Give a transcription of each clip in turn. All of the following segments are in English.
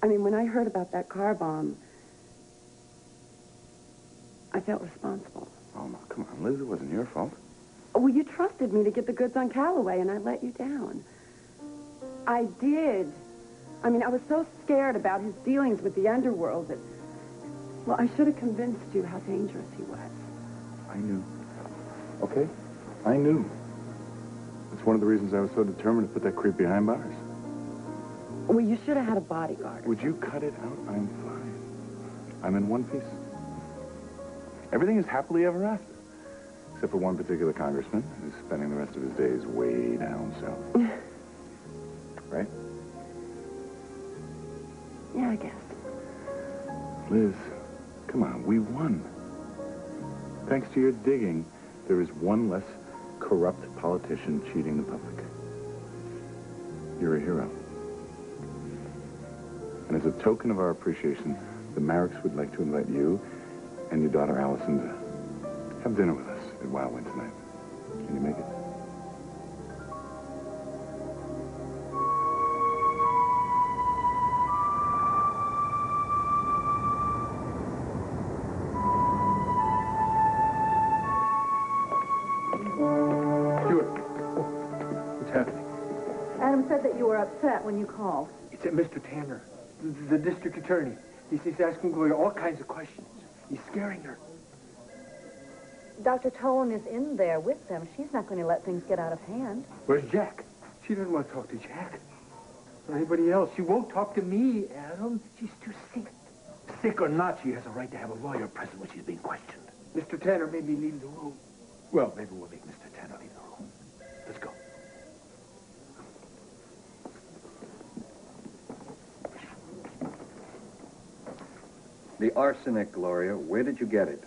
I mean, when I heard about that car bomb, I felt responsible. Oh, no, come on, Liz, it wasn't your fault. Well, you trusted me to get the goods on Calloway, and I let you down. I did. I mean, I was so scared about his dealings with the underworld that... Well, I should have convinced you how dangerous he was. I knew. Okay? I knew. That's one of the reasons I was so determined to put that creep behind bars. Well, you should have had a bodyguard. Would you cut it out? I'm fine. I'm in one piece. Everything is happily ever after. Except for one particular congressman who's spending the rest of his days way down south. Right? Yeah, I guess. Liz, come on, we won. Thanks to your digging, there is one less corrupt politician cheating the public. You're a hero. And as a token of our appreciation, the Mareks would like to invite you and your daughter Allison to have dinner with us at Wildwind tonight. Can you make it? Adam said that you were upset when you called. It's at Mr. Tanner, the district attorney. He's asking Gloria all kinds of questions. He's scaring her. Dr. Tolan is in there with them. She's not going to let things get out of hand. Where's Jack? She doesn't want to talk to Jack. Or anybody else. She won't talk to me, Adam. She's too sick. Sick or not, she has a right to have a lawyer present when she's being questioned. Mr. Tanner made me leave the room. Well, maybe we'll make Mr. Tanner leave the room. Let's go. The arsenic, Gloria. Where did you get it?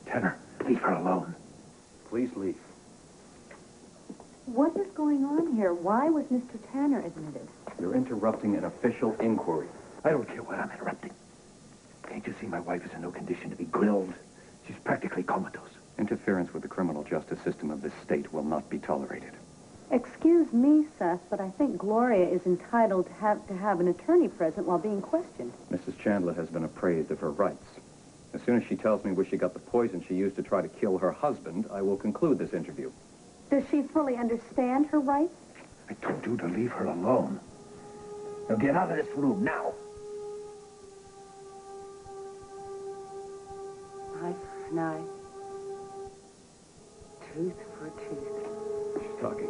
Tanner, leave her alone. Please leave. What is going on here? Why was Mr. Tanner admitted? You're interrupting an official inquiry. I don't care what I'm interrupting. Can't you see my wife is in no condition to be grilled? She's practically comatose. Interference with the criminal justice system of this state will not be tolerated. Excuse me, Seth, but I think Gloria is entitled to have an attorney present while being questioned. Mrs. Chandler has been appraised of her rights. As soon as she tells me where she got the poison she used to try to kill her husband, I will conclude this interview. Does she fully understand her rights? I told you to leave her alone. Now get out of this room, now. Eye for an eye. Tooth for a tooth. She's talking.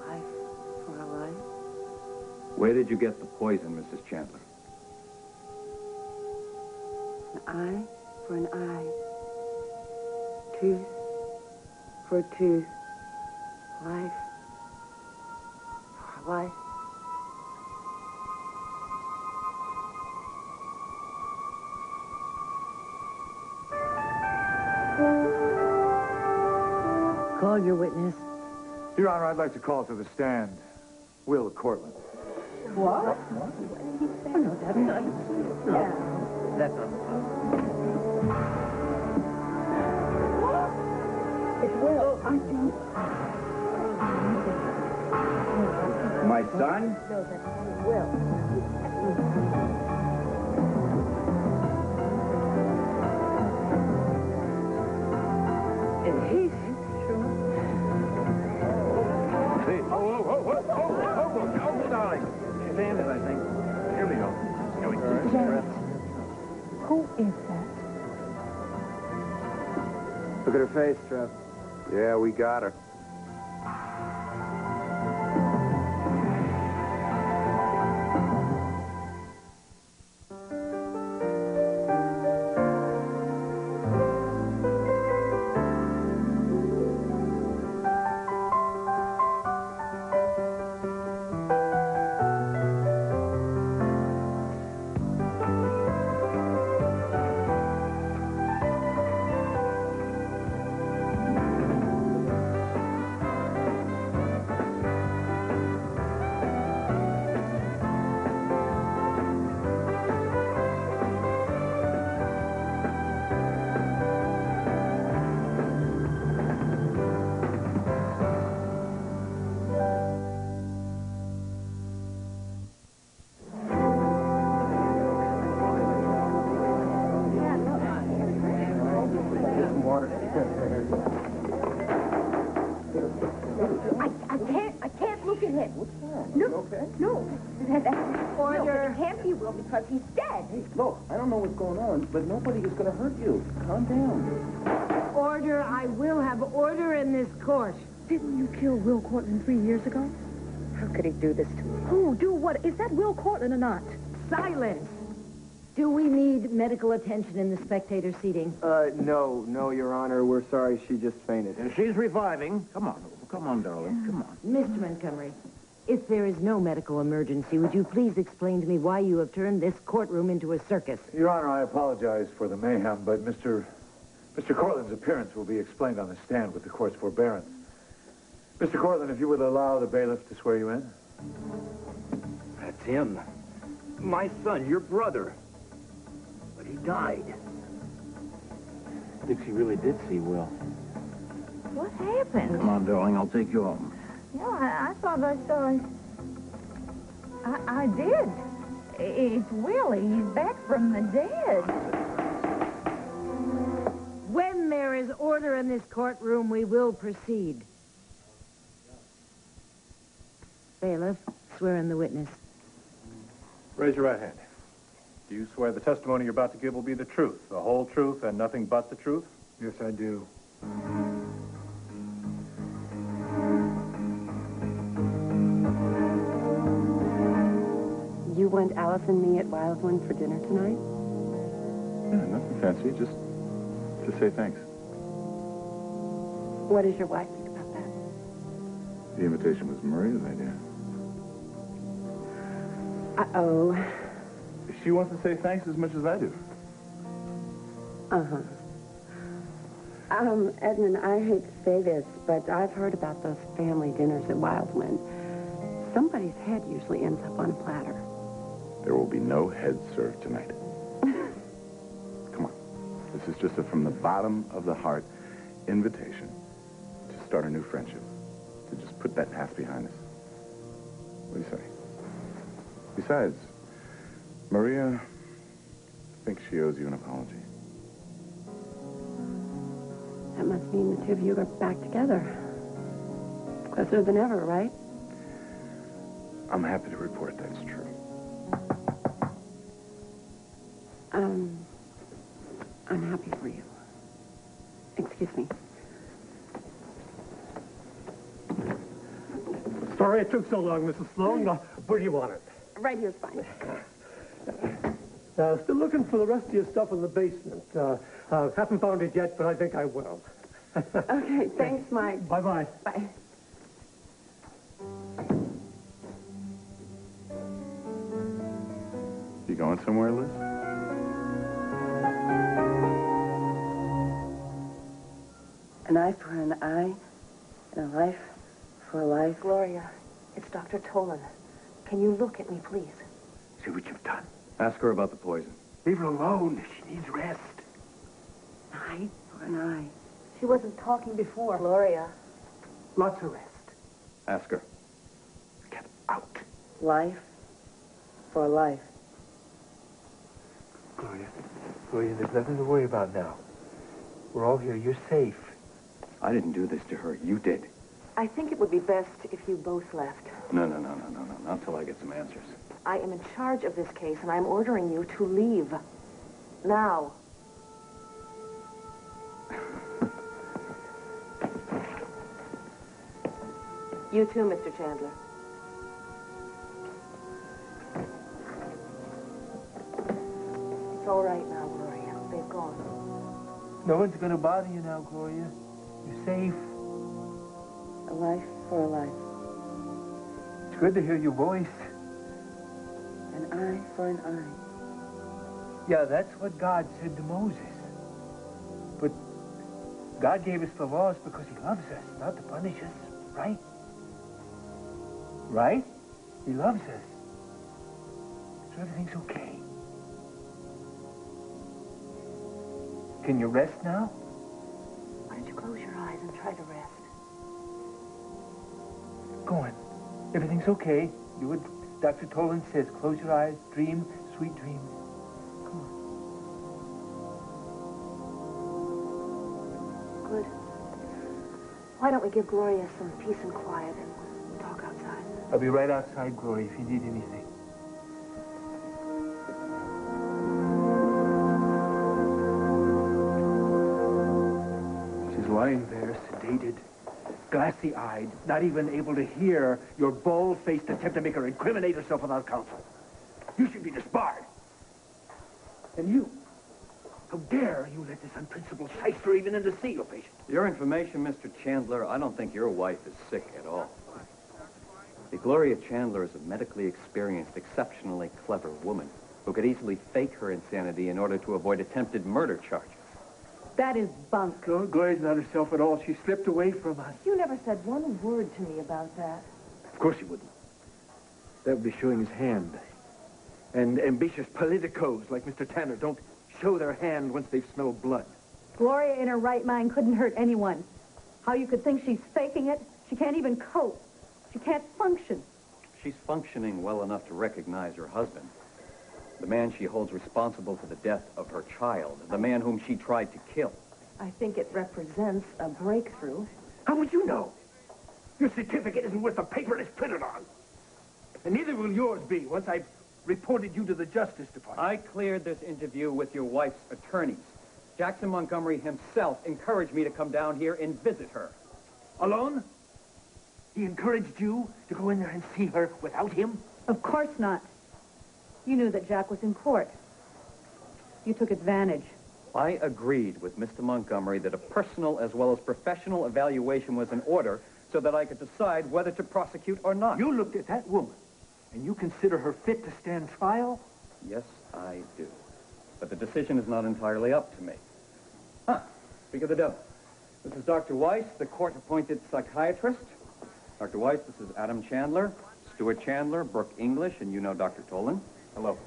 Life for a life. Where did you get the poison, Mrs. Chandler? An eye for an eye. Tooth for a tooth. Life for a life. Call your witness. Your Honor, I'd like to call to the stand Will Cortland. What? Oh, no, that's not. No. That's not. It's Will. I don't. My son? No, that's Will. And he's Hey, oh, darling. She's landed, I think. Here we go. Here we go. Janet, who is that? Look at her face, Trev. Yeah, we got her. dead. What's wrong? No, You okay? no. Order. No, it can't be Will because he's dead. Hey, look, I don't know what's going on, but nobody is going to hurt you. Calm down. Order. I will have order in this court. Didn't you kill Will Cortland 3 years ago? How could he do this to me? Who? Do what? Is that Will Cortland or not? Silence. Do we need medical attention in the spectator seating? No, Your Honor. We're sorry she just fainted. And she's reviving. Come on, darling. Come on. Mr. Montgomery, if there is no medical emergency, would you please explain to me why you have turned this courtroom into a circus? Your Honor, I apologize for the mayhem, but Mr. Cortland's appearance will be explained on the stand with the court's forbearance. Mr. Cortland, if you would allow the bailiff to swear you in. That's him. My son, your brother. But he died. Dixie really did see Will. What happened? Come on, darling. I'll take you home. Yeah, I thought I saw... I did. It's Willie. He's back from the dead. When there is order in this courtroom, we will proceed. Bailiff, swear in the witness. Raise your right hand. Do you swear the testimony you're about to give will be the truth, the whole truth, and nothing but the truth? Yes, I do. You want Alice and me at Wildwood for dinner tonight? Yeah, nothing fancy. Just to say thanks. What does your wife think about that? The invitation was Maria's idea. Uh-oh. She wants to say thanks as much as I do. Uh-huh. Edmund, I hate to say this, but I've heard about those family dinners at Wildwood. Somebody's head usually ends up on a platter. There will be no heads served tonight. Come on. This is just a from the bottom of the heart invitation to start a new friendship. To just put that past behind us. What do you say? Besides, Maria thinks she owes you an apology. That must mean the two of you are back together. Closer than ever, right? I'm happy to report that's true. I'm happy for you. Excuse me. Sorry it took so long, Mrs. Sloan. Where do you want it? Right here's fine. Still looking for the rest of your stuff in the basement. Haven't found it yet, but I think I will. Okay, thanks, Mike. Bye-bye. Bye. You going somewhere, Liz? An eye for an eye, and a life for a life. Gloria, it's Dr. Tolan. Can you look at me, please? See what you've done. Ask her about the poison. Leave her alone. She needs rest. An eye for an eye. She wasn't talking before. Gloria. Lots of rest. Ask her. Get out. Life for life. Gloria, there's nothing to worry about now. We're all here. You're safe. I didn't do this to her. You did. I think it would be best if you both left. No. Not until I get some answers. I am in charge of this case, and I'm ordering you to leave. Now. You too, Mr. Chandler. It's all right now, Gloria. They've gone. No one's going to bother you now, Gloria. You're safe. A life for a life. It's good to hear your voice. An eye for an eye. Yeah, that's what God said to Moses. But God gave us the laws because he loves us, not to punish us, right? Right? He loves us. So everything's okay. Can you rest now? Why don't you close your eyes and try to rest? Go on. Everything's okay. Do what Dr. Tolan says. Close your eyes. Dream sweet dreams. Come on. Good. Why don't we give Gloria some peace and quiet and talk outside? I'll be right outside, Gloria, if you need anything. She's lying there, sedated, glassy-eyed, not even able to hear your bald-faced attempt to make her incriminate herself without counsel. You should be disbarred. And you, how dare you let this unprincipled shyster even in to see your patient? For your information, Mr. Chandler, I don't think your wife is sick at all. See, Gloria Chandler is a medically experienced, exceptionally clever woman who could easily fake her insanity in order to avoid attempted murder charges. That is bunk. No, Gloria's not herself at all. She slipped away from us. You never said one word to me about that. Of course he wouldn't. That would be showing his hand. And ambitious politicos like Mr. Tanner don't show their hand once they've smelled blood. Gloria in her right mind couldn't hurt anyone. How you could think she's faking it? She can't even cope. She can't function. She's functioning well enough to recognize her husband. The man she holds responsible for the death of her child. The man whom she tried to kill. I think it represents a breakthrough. How would you know? Your certificate isn't worth the paper it's printed on. And neither will yours be once I've reported you to the Justice Department. I cleared this interview with your wife's attorneys. Jackson Montgomery himself encouraged me to come down here and visit her. Alone? He encouraged you to go in there and see her without him? Of course not. You knew that Jack was in court. You took advantage. I agreed with Mr. Montgomery that a personal as well as professional evaluation was in order so that I could decide whether to prosecute or not. You looked at that woman, and you consider her fit to stand trial? Yes, I do. But the decision is not entirely up to me. Speak of the devil. This is Dr. Weiss, the court-appointed psychiatrist. Dr. Weiss, this is Adam Chandler, Stuart Chandler, Brooke English, and you know Dr. Tolan. Hello.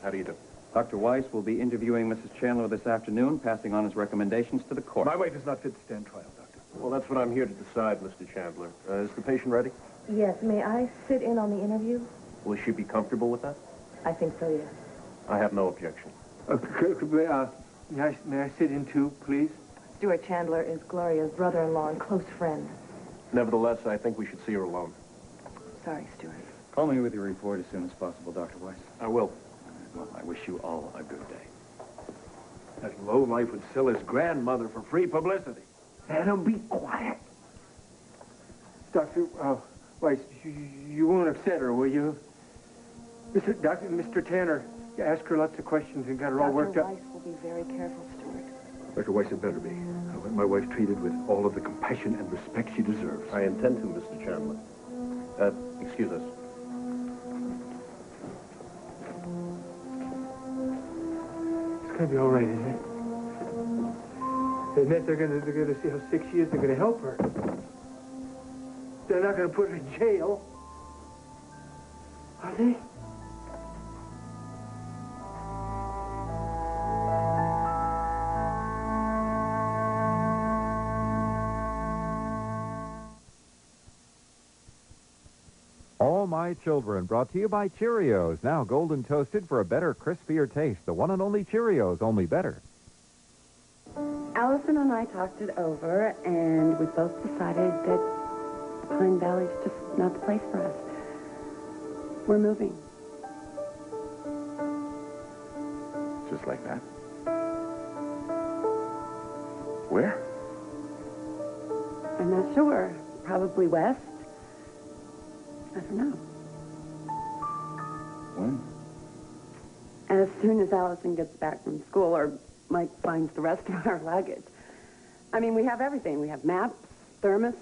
How do you do? Dr. Weiss will be interviewing Mrs. Chandler this afternoon, passing on his recommendations to the court. My wife is not fit to stand trial, Doctor. Well, that's what I'm here to decide, Mr. Chandler. Is the patient ready? Yes, may I sit in on the interview? Will she be comfortable with that? I think so, yes. I have no objection. May I sit in too, please? Stuart Chandler is Gloria's brother-in-law and close friend. Nevertheless, I think we should see her alone. Sorry, Stuart. Call me with your report as soon as possible, Dr. Weiss. I will. Well, I wish you all a good day. That lowlife would sell his grandmother for free publicity. Adam, be quiet. Dr. Weiss, you won't upset her, will you? Mr. Tanner, you asked her lots of questions and got her all worked up. Dr. Weiss will be very careful, Stuart. Dr. Weiss had better be. I want my wife treated with all of the compassion and respect she deserves. I intend to, Mr. Chandler. Excuse us. It's gonna be all right, isn't it? And that they're gonna see how sick she is. They're gonna help her. They're not gonna put her in jail, are they? All My Children, brought to you by Cheerios. Now golden toasted for a better, crispier taste. The one and only Cheerios, only better. Allison and I talked it over, and we both decided that Pine Valley's just not the place for us. We're moving. Just like that? Where? I'm not sure. Probably west. I don't know. When? As soon as Allison gets back from school, or Mike finds the rest of our luggage. I mean, we have everything. We have maps, thermos.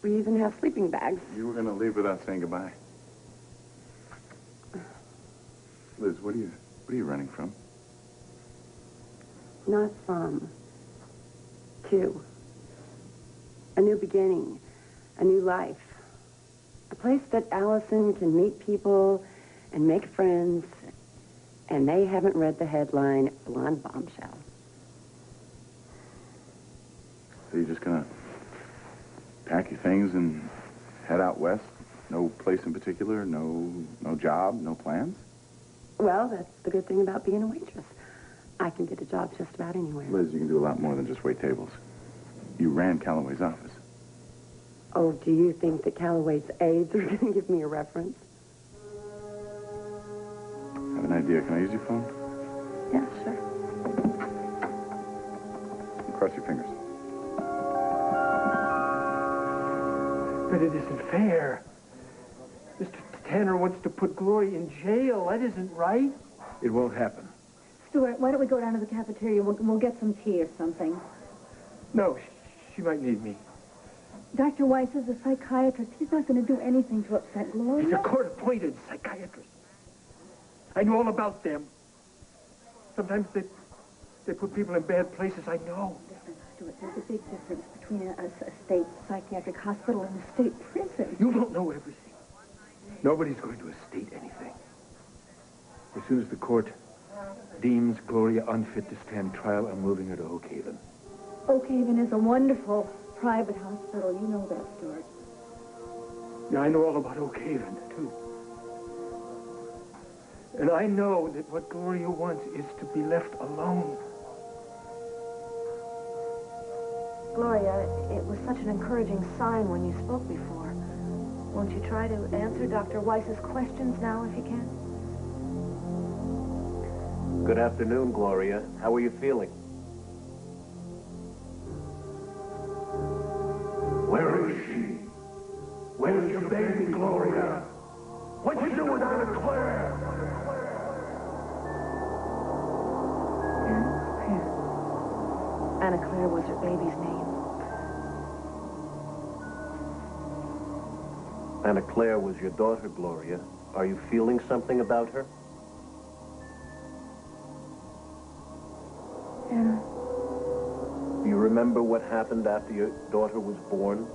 We even have sleeping bags. You were going to leave without saying goodbye. Liz, what are you running from? Not from. To. A new beginning. A new life. A place that Allison can meet people and make friends, and they haven't read the headline, Blonde Bombshell. So you're just gonna pack your things and head out west? No place in particular? No job? No plans? Well, that's the good thing about being a waitress. I can get a job just about anywhere. Liz, you can do a lot more than just wait tables. You ran Calloway's office. Oh, do you think that Calloway's aides are going to give me a reference? I have an idea. Can I use your phone? Yeah, sure. Cross your fingers. But it isn't fair. Mr. Tanner wants to put Gloria in jail. That isn't right. It won't happen. Stuart, why don't we go down to the cafeteria? We'll get some tea or something. No, she might need me. Dr. Weiss is a psychiatrist. He's not going to do anything to upset Gloria. He's a court-appointed psychiatrist. I know all about them. Sometimes they put people in bad places. I know. Listen, Stuart, there's a big difference between a state psychiatric hospital and a state prison. You don't know everything. Nobody's going to estate anything. As soon as the court deems Gloria unfit to stand trial, I'm moving her to Oak Haven. Oak Haven is a wonderful private hospital. You know that, Stuart. Yeah, I know all about Oak Haven, too. And I know that what Gloria wants is to be left alone. Gloria, it was such an encouraging sign when you spoke before. Won't you try to answer Dr. Weiss's questions now, if you can? Good afternoon, Gloria. How are you feeling? Where is she? Where's your baby, Gloria? What you doing with Anna Claire? Anna Claire was her baby's name. Anna Claire was your daughter, Gloria. Are you feeling something about her? Anna. Do you remember what happened after your daughter was born?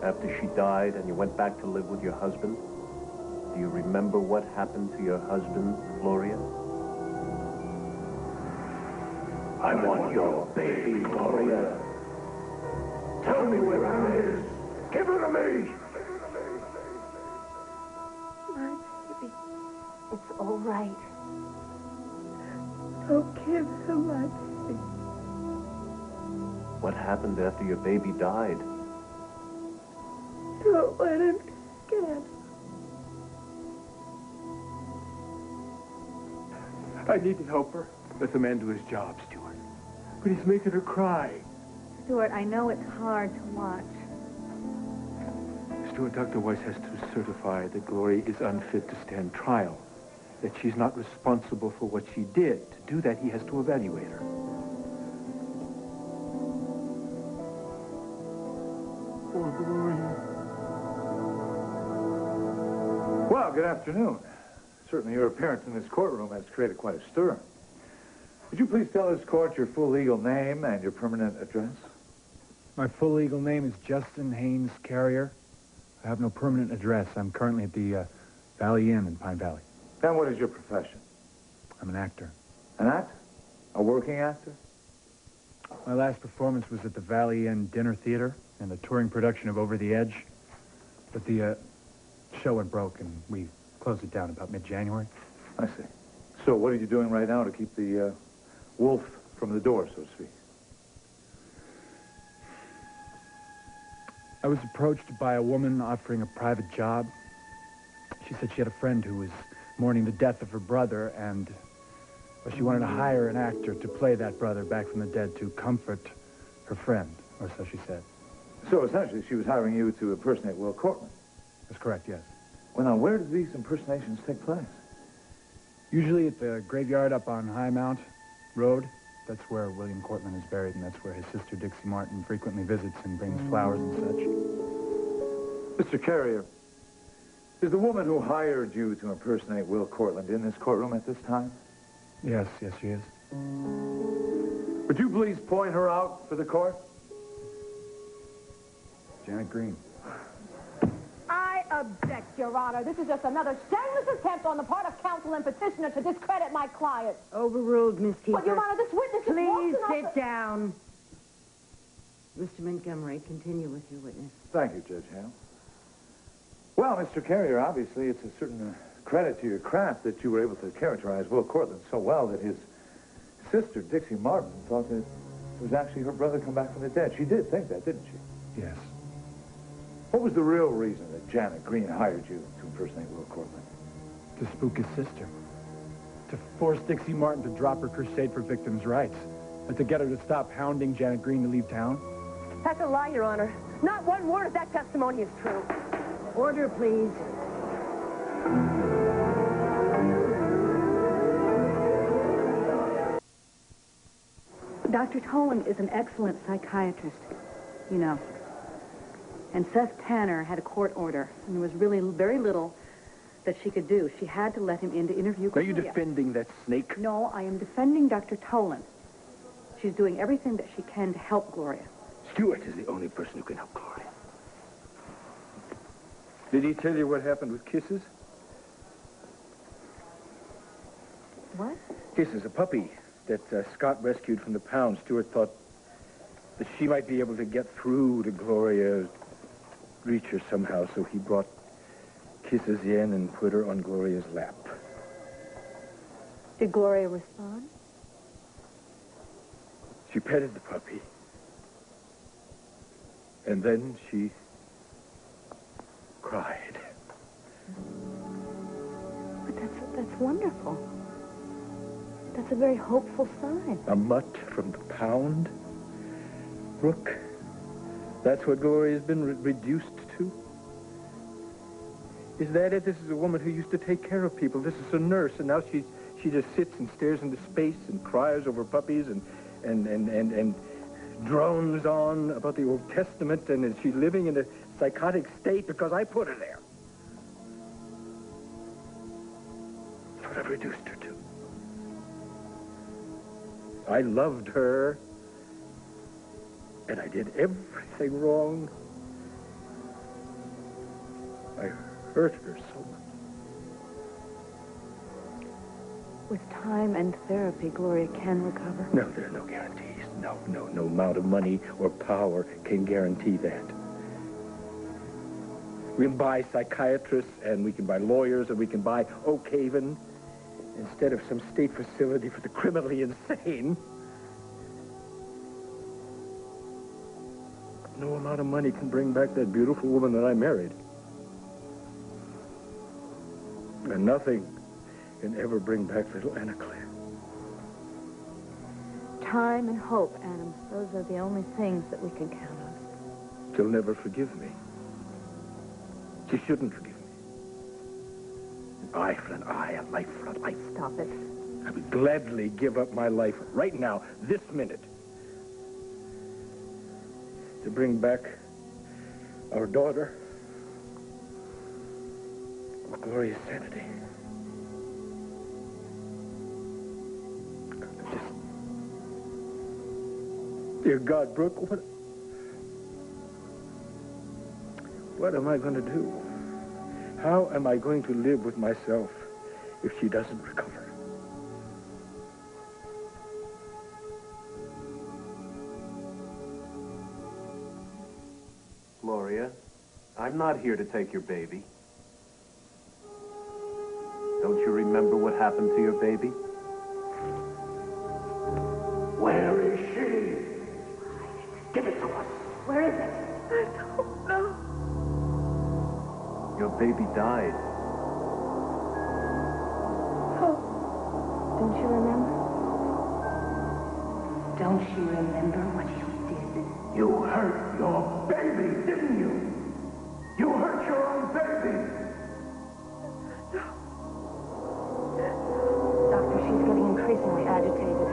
After she died and you went back to live with your husband? Do you remember what happened to your husband, Gloria? I want your baby, Gloria. Tell me where Anna is. Give her to me. My baby. It's all right. Don't give him my baby. What happened after your baby died? Don't let him be scared. I need to help her. Let the man do his job, Stuart. But he's making her cry. Stuart, I know it's hard to watch. Stuart, Dr. Weiss has to certify that Gloria is unfit to stand trial. That she's not responsible for what she did. To do that, he has to evaluate her. Poor Gloria. Well, good afternoon. Certainly your appearance in this courtroom has created quite a stir. Would you please tell this court your full legal name and your permanent address? My full legal name is Justin Haynes Carrier. I have no permanent address. I'm currently at the Valley Inn in Pine Valley. And what is your profession? I'm an actor. An actor? A working actor? My last performance was at the Valley Inn Dinner Theater in a touring production of Over the Edge. But the show went broke and we closed it down about mid-January. I see. So what are you doing right now to keep the wolf from the door, so to speak? I was approached by a woman offering a private job. She said she had a friend who was mourning the death of her brother, and well, she wanted to hire an actor to play that brother back from the dead to comfort her friend, or so she said. So essentially she was hiring you to impersonate Will Cortland? That's correct, yes. Well, now, where do these impersonations take place? Usually at the graveyard up on High Mount Road. That's where William Cortland is buried, and that's where his sister Dixie Martin frequently visits and brings flowers and such. Mr. Carrier, is the woman who hired you to impersonate Will Cortland in this courtroom at this time? Yes, she is. Would you please point her out for the court? Janet Green. I object, Your Honor. This is just another shameless attempt on the part of counsel and petitioner to discredit my client. Overruled, Miss Teacher. But, Your Honor, this witness just Please walks in sit down. Mr. Montgomery, continue with your witness. Thank you, Judge Hale. Well, Mr. Carrier, obviously it's a certain credit to your craft that you were able to characterize Will Cortland so well that his sister, Dixie Martin, thought that it was actually her brother come back from the dead. She did think that, didn't she? Yes. What was the real reason that Janet Green hired you to impersonate Will Cortland? To spook his sister. To force Dixie Martin to drop her crusade for victims' rights. And to get her to stop hounding Janet Green to leave town. That's a lie, Your Honor. Not one word of that testimony is true. Order, please. Dr. Tolan is an excellent psychiatrist, you know. And Seth Tanner had a court order, and there was really very little that she could do. She had to let him in to interview Are you Gloria. defending that snake? No, I am defending Dr. Tolan. She's doing everything that she can to help Gloria. Stewart is the only person who can help Gloria. Did he tell you what happened with Kisses? What? Kisses, a puppy that Scott rescued from the pound. Stewart thought that she might be able to get through to Gloria, reach her somehow, so he brought Kisses in and put her on Gloria's lap. Did Gloria respond? She petted the puppy. And then she cried. But that's wonderful. That's a very hopeful sign. A mutt from the pound? Brooke, that's what Gloria's been reduced to? Is that it? This is a woman who used to take care of people. This is a nurse, and now she just sits and stares into space and cries over puppies and drones on about the Old Testament, and is she living in a psychotic state because I put her there? That's what I've reduced her to. I loved her, and I did everything wrong. I hurt her so much. With time and therapy, Gloria can recover. No, there are no guarantees. No amount of money or power can guarantee that. We can buy psychiatrists, and we can buy lawyers, and we can buy Oak Haven instead of some state facility for the criminally insane. No amount of money can bring back that beautiful woman that I married. And nothing can ever bring back little Anna Claire. Time and hope, Adam. Those are the only things that we can count on. She'll never forgive me. She shouldn't forgive me. An eye for an eye, a life for a life. Stop it. I would gladly give up my life right now, this minute, to bring back our daughter, Gloria's sanity. Dear God, Brooke, what am I going to do? How am I going to live with myself if she doesn't recover? Gloria, I'm not here to take your baby. Don't you remember what happened to your baby? Where is she? Give it to us. Where is it? I don't know. Your baby died. Don't you remember? Don't you remember what you did? You hurt your baby, didn't you? You hurt your own baby. Doctor, she's getting increasingly agitated.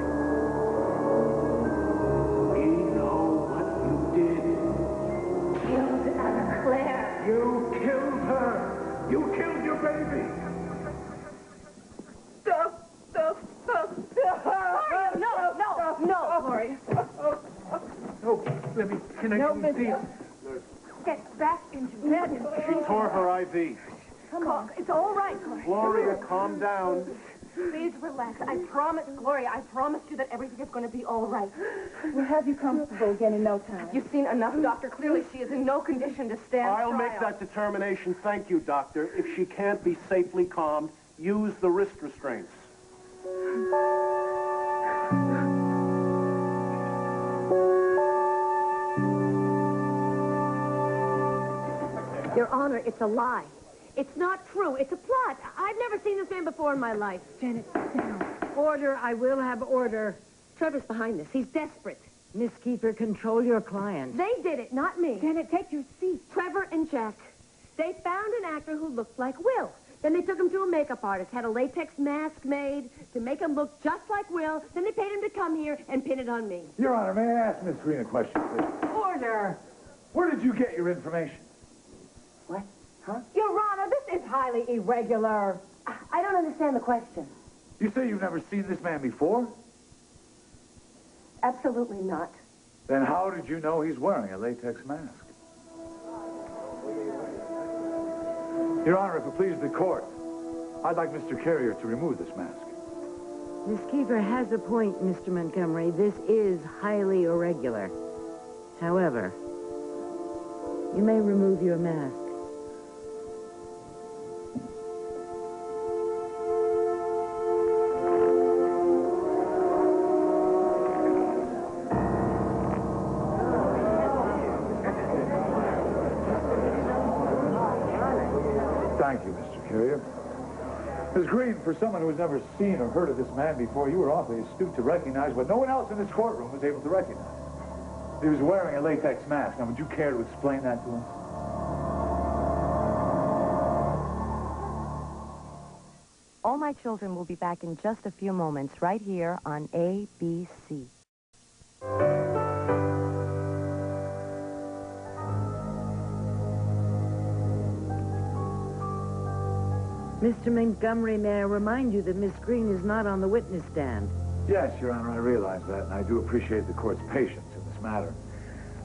We know what you did. Killed Anna Claire. You killed her. You killed your baby. No, Gloria. Oh, let me, can I come and see you? Get back into bed. She tore her IV. Come on. It's all right, Gloria. Gloria, calm down. Please relax. I promise, Gloria, I promise you that everything is going to be all right. We'll have you comfortable again in no time. You've seen enough, Doctor. Clearly, she is in no condition to stand I'll trial. make that determination. Thank you, Doctor. If she can't be safely calmed, use the wrist restraints. Your Honor, it's a lie. It's not true. It's a plot. I've never seen this man before in my life. Janet, sit down. Order. I will have order. Trevor's behind this. He's desperate. Miss Kiefer, control your client. They did it, not me. Janet, take your seat. Trevor and Jack. They found an actor who looked like Will. Then they took him to a makeup artist, had a latex mask made to make him look just like Will. Then they paid him to come here and pin it on me. Your Honor, may I ask Miss Green a question, please? Order. Where did you get your information? What? Huh? Your Honor, this is highly irregular. I don't understand the question. You say you've never seen this man before? Absolutely not. Then how did you know he's wearing a latex mask? Your Honor, if it pleases the court, I'd like Mr. Carrier to remove this mask. Miss Kiefer has a point, Mr. Montgomery. This is highly irregular. However, you may remove your mask. Thank you, Mr. Carrier. Ms. Green, for someone who has never seen or heard of this man before, you were awfully astute to recognize what no one else in this courtroom was able to recognize. He was wearing a latex mask. Now, would you care to explain that to us? All My Children will be back in just a few moments right here on ABC. Mr. Montgomery, may I remind you that Miss Green is not on the witness stand? Yes, Your Honor, I realize that, and I do appreciate the court's patience in this matter.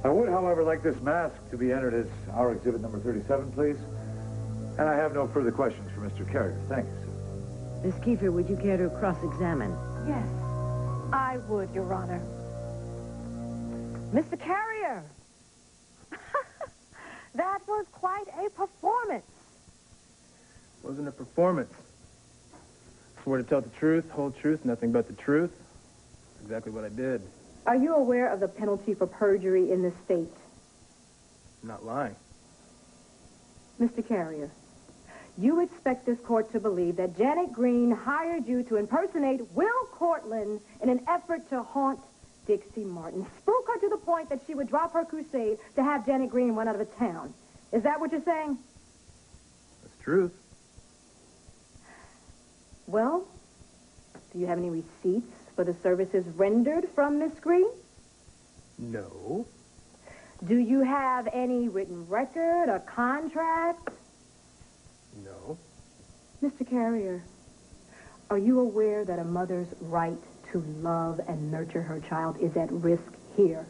I would, however, like this mask to be entered as our exhibit number 37, please. And I have no further questions for Mr. Carrier. Thank you, sir. Miss Kiefer, would you care to cross-examine? Yes, I would, Your Honor. Mr. Carrier, that was quite a performance. It wasn't a performance. Swore to tell the truth, whole truth, nothing but the truth. That's exactly what I did. Are you aware of the penalty for perjury in this state? I'm not lying. Mr. Carrier, you expect this court to believe that Janet Green hired you to impersonate Will Cortland in an effort to haunt Dixie Martin, spook her to the point that she would drop her crusade to have Janet Green run out of town. Is that what you're saying? That's the truth. Well, do you have any receipts for the services rendered from Miss Green? No. Do you have any written record or contract? No. Mr. Carrier, are you aware that a mother's right to love and nurture her child is at risk here?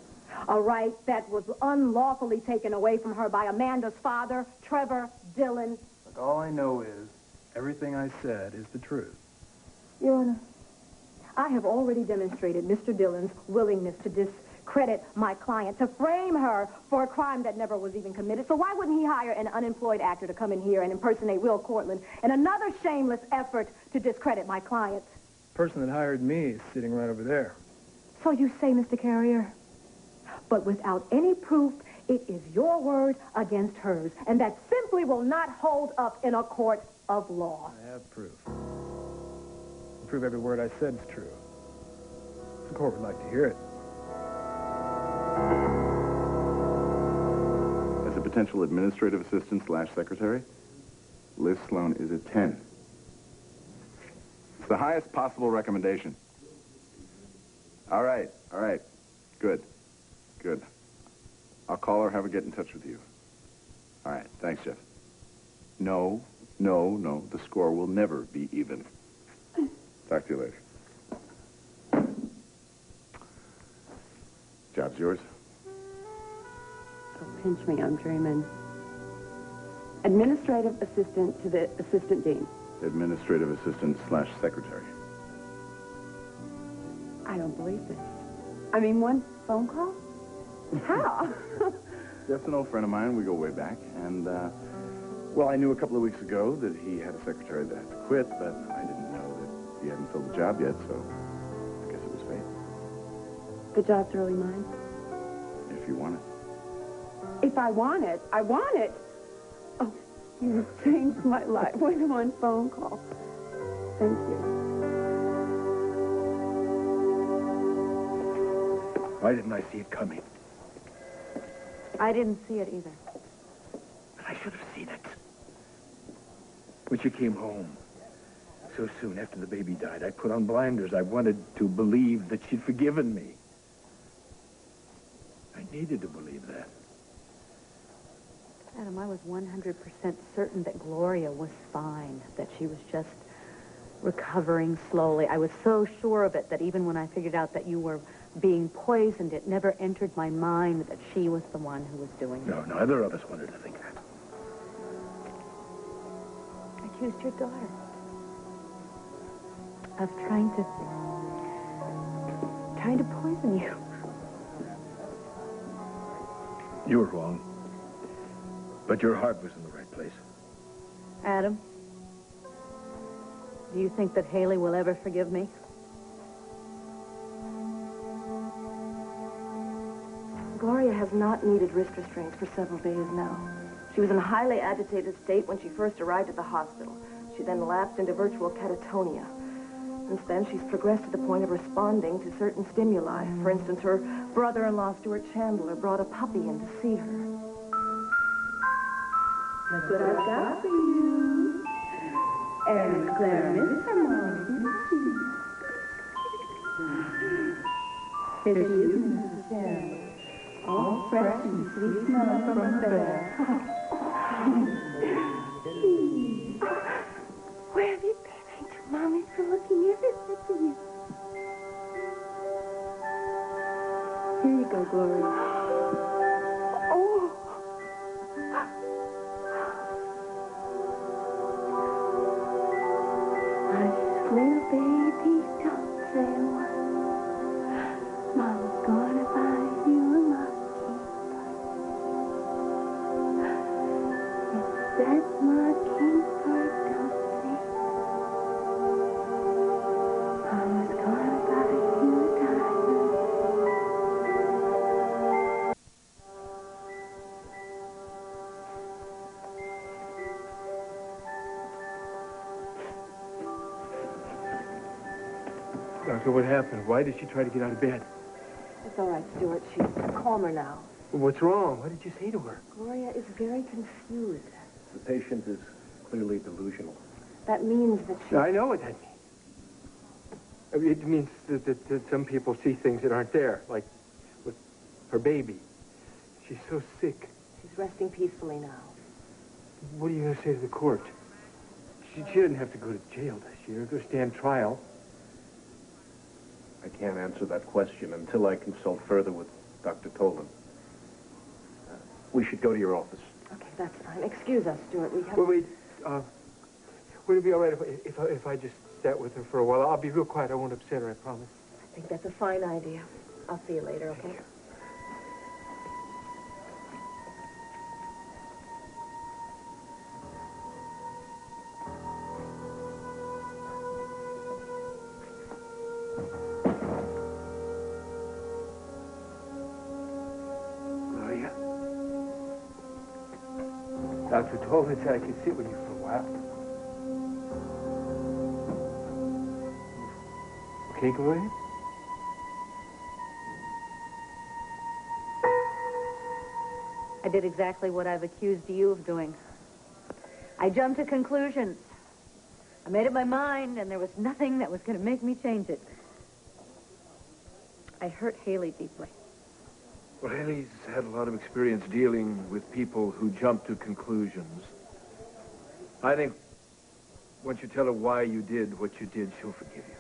A right that was unlawfully taken away from her by Amanda's father, Trevor Dillon. Look, all I know is everything I said is the truth. Your Honor, I have already demonstrated Mr. Dillon's willingness to discredit my client, to frame her for a crime that never was even committed. So why wouldn't he hire an unemployed actor to come in here and impersonate Will Cortland in another shameless effort to discredit my client? The person that hired me is sitting right over there. So you say, Mr. Carrier? But without any proof, it is your word against hers, and that simply will not hold up in a court of law. I have proof. I prove every word I said is true. The court would like to hear it. As a potential administrative assistant / secretary, Liz Sloan is a 10. It's the highest possible recommendation. All right. Good. I'll call her, have her get in touch with you. All right, thanks, Jeff. No. The score will never be even. Talk to you later. Job's yours. Don't pinch me, I'm dreaming. Administrative assistant to the assistant dean. Administrative assistant / secretary. I don't believe this. I mean, one phone call? How? Jeff's an old friend of mine. We go way back. And, well, I knew a couple of weeks ago that he had a secretary that had to quit, but I didn't know that he hadn't filled the job yet, so I guess it was fate. The job's really mine. If you want it. If I want it, I want it. Oh, You've changed my life with one phone call. Thank you. Why didn't I see it coming? I didn't see it either. I should have seen it. When she came home, so soon after the baby died, I put on blinders. I wanted to believe that she'd forgiven me. I needed to believe that. Adam, I was 100% certain that Gloria was fine, that she was just recovering slowly. I was so sure of it that even when I figured out that you were being poisoned, it never entered my mind that she was the one who was doing it. No, neither of us wanted to think that. I accused your daughter of trying to poison you. You were wrong. But your heart was in the right place. Adam, do you think that Haley will ever forgive me? Gloria has not needed wrist restraints for several days now. She was in a highly agitated state when she first arrived at the hospital. She then lapsed into virtual catatonia. Since then, she's progressed to the point of responding to certain stimuli. For instance, her brother-in-law, Stuart Chandler, brought a puppy in to see her. Look what I've got for you. Aaron Claire, Mr. Martin. Here she is, Mrs. Chandler. All fresh and sweet smelling from her bed. Where have you been, Angel? Mommy's been looking everywhere for you. Here you go, Gloria. Little baby, don't say a word. Mama's gonna buy you a mockingbird. It's that mockingbird, don't sing. Mama's gonna buy you a diamond. Doctor, what happened? Why did she try to get out of bed? It's all right, Stuart. She's calmer now. What's wrong? What did you say to her? Gloria is very confused. The patient is clearly delusional. That means that she... I know what that means. I mean, it means that some people see things that aren't there, like with her baby. She's so sick. She's resting peacefully now. What are you going to say to the court? She doesn't have to go to jail this year. Go stand trial. I can't answer that question until I consult further with Dr. Tolan. We should go to your office. Okay, that's fine. Excuse us, Stuart. We have... Wait. Would it be all right if I just sat with her for a while? I'll be real quiet. I won't upset her, I promise. I think that's a fine idea. I'll see you later, okay? Gloria? Dr. Tolan said I could sit with you for a while. Okay, Gloria? I did exactly what I've accused you of doing. I jumped to conclusions. I made up my mind, and there was nothing that was going to make me change it. I hurt Haley deeply. Well, Haley's had a lot of experience dealing with people who jump to conclusions. I think once you tell her why you did what you did, she'll forgive you.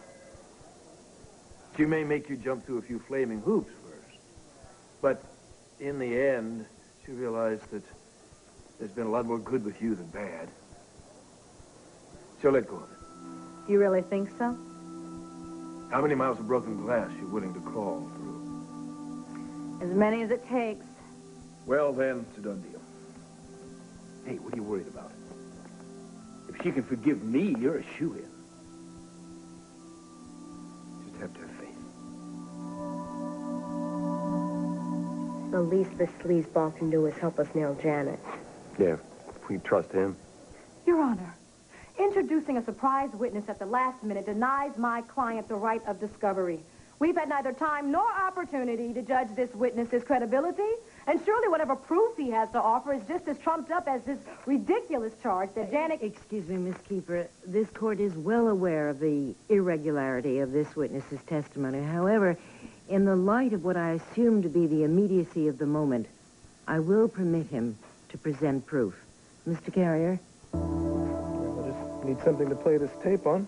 She may make you jump through a few flaming hoops first, but in the end, she'll realize that there's been a lot more good with you than bad. She'll let go of it. You really think so? How many miles of broken glass are you willing to crawl through? As many as it takes. Well, then, it's a done deal. Hey, what are you worried about? If she can forgive me, you're a shoo-in. Just have to have faith. The least this sleazeball can do is help us nail Janet. Yeah, if we trust him. Your Honor, introducing a surprise witness at the last minute denies my client the right of discovery. We've had neither time nor opportunity to judge this witness's credibility, and surely whatever proof he has to offer is just as trumped up as this ridiculous charge that Janet... Excuse me, Miss Kiefer. This court is well aware of the irregularity of this witness's testimony. However, in the light of what I assume to be the immediacy of the moment, I will permit him to present proof. Mr. Carrier? I just need something to play this tape on.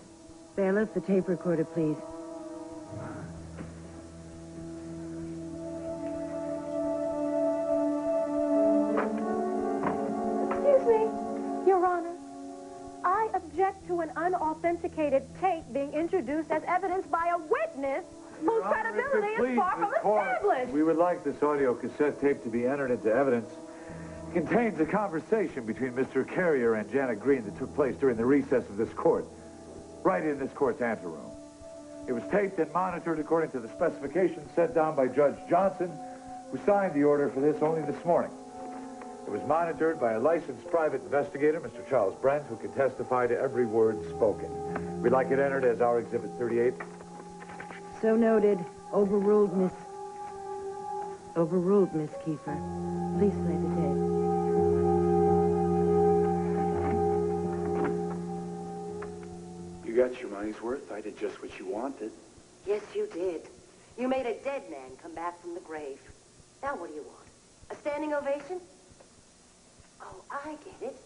Bailiff, the tape recorder, please. Excuse me, Your Honor. I object to an unauthenticated tape being introduced as evidence by a witness whose credibility is far from established. We would like this audio cassette tape to be entered into evidence. It contains a conversation between Mr. Carrier and Janet Green that took place during the recess of this court, right in this court's anteroom. It was taped and monitored according to the specifications set down by Judge Johnson, who signed the order for this only this morning. It was monitored by a licensed private investigator, Mr. Charles Brent, who can testify to every word spoken. We'd like it entered as our Exhibit 38. So noted. Overruled, Miss Kiefer. Please play the tape. You got your money's worth. I did just what you wanted. Yes, you did. You made a dead man come back from the grave. Now what do you want? A standing ovation? Oh, I get it.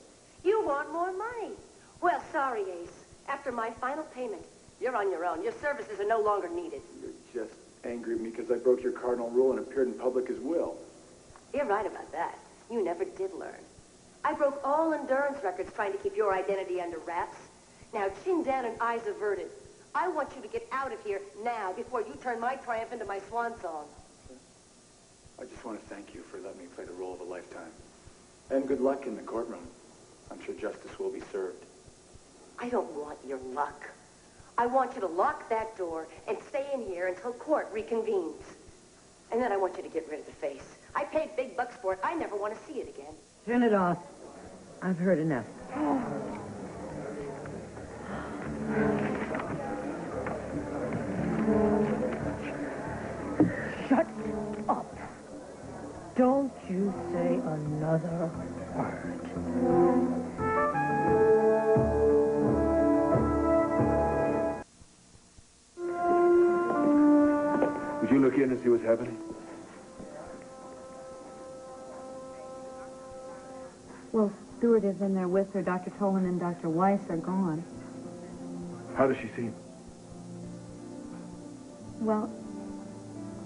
You want more money. Well, sorry, Ace. After my final payment, you're on your own. Your services are no longer needed. You're just angry at me because I broke your cardinal rule and appeared in public as Will. You're right about that. You never did learn. I broke all endurance records trying to keep your identity under wraps. Now, chin down and eyes averted. I want you to get out of here now before you turn my triumph into my swan song. I just want to thank you for letting me play the role of a lifetime. And good luck in the courtroom. I'm sure justice will be served. I don't want your luck. I want you to lock that door and stay in here until court reconvenes. And then I want you to get rid of the face. I paid big bucks for it. I never want to see it again. Turn it off. I've heard enough. Shut up. Don't you say another word. Would you look in and see what's happening? Well, Stewart is in there with her. Dr. Tolan and Dr. Weiss are gone. How does she seem? Well,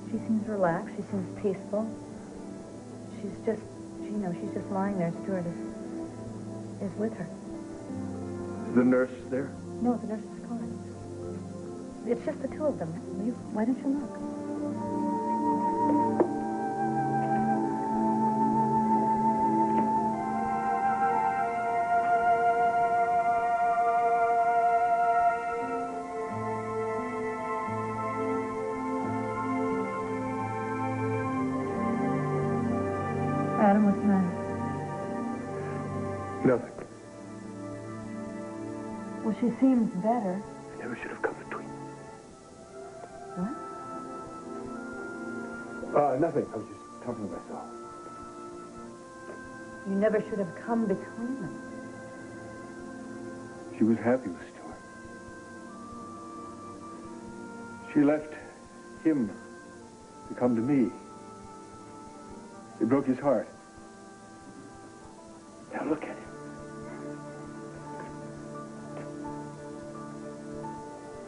she seems relaxed. She seems peaceful. She's just, she's just lying there. Stewart is with her. The nurse there? No, the nurse is gone. It's just the two of them. Why don't you look? Adam, what's the matter? Nothing. Well, she seems better. I never should have come between. What? Nothing. I was just talking to myself. You never should have come between them. She was happy with Stuart. She left him to come to me. It broke his heart. Now look at him.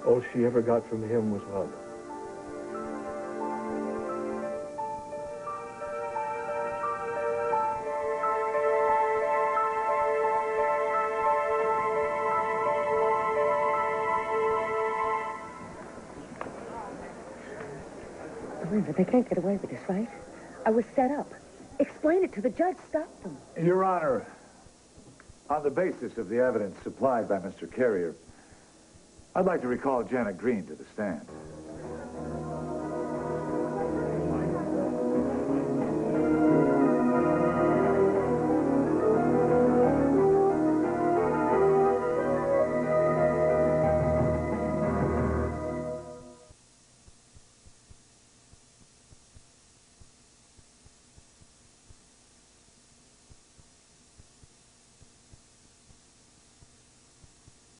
All she ever got from him was love. Remember, they can't get away with this, right? I was set up. Explain it to the judge. Stop them. Your Honor, on the basis of the evidence supplied by Mr. Carrier, I'd like to recall Janet Green to the stand.